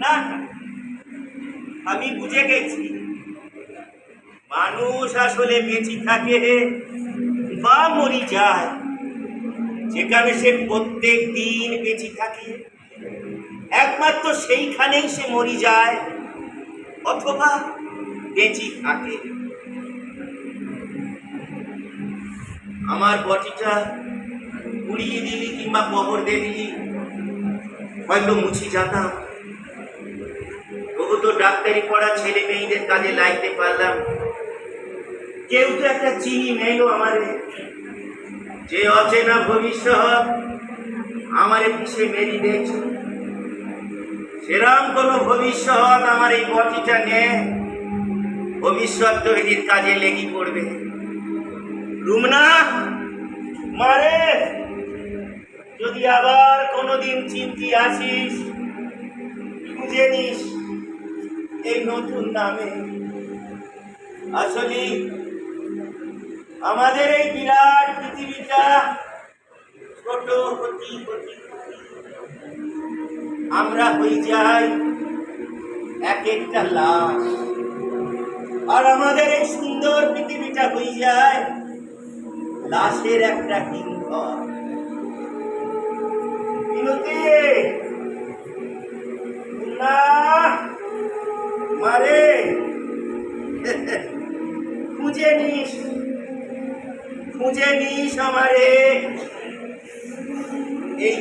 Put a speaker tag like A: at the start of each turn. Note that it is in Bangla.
A: না, আমি বুঝে গেছি মানুষ আসলে বেঁচে থাকে বা মরি যায় যেখানে সে প্রত্যেক দিন বেঁচে থাকে, একমাত্র সেইখানেই সে মরি যায় অথবা বেঁচে থাকে। আমার বটিটা উড়িয়ে দিলি কিংবা কবর দিয়ে দিলি হয়তো মুছি যেতাম, তবু তো ডাক্তারি পড়া ছেলে মেয়েদের কাজে লাগতে পারলাম। কেউ তো একটা চিনি নেইলো আমারে, যে অচেনা ভবিষ্যৎ আমারে পিছে মেরি দেখছে, সেরাম কোনো ভবিষ্যৎ আমার এই বটিটা নিয়ে ভবিষ্যৎ তৈরির কাজে লেগে পড়বে। রুমনা মারে, যদি আবার কোনোদিন চিনতে আসিস খুঁজে নিস এই নতুন নামে। আসলে আমাদের এই বিরাট পৃথিবীটা ছোট হতে হতে আমরা হয়ে যাই এক একটা লাশ, আর আমাদের এই সুন্দর পৃথিবীটা হয়ে যায় লাশের একটা হিমঘর। বিনতি না মারে, খুঁজে নিস আমারে এই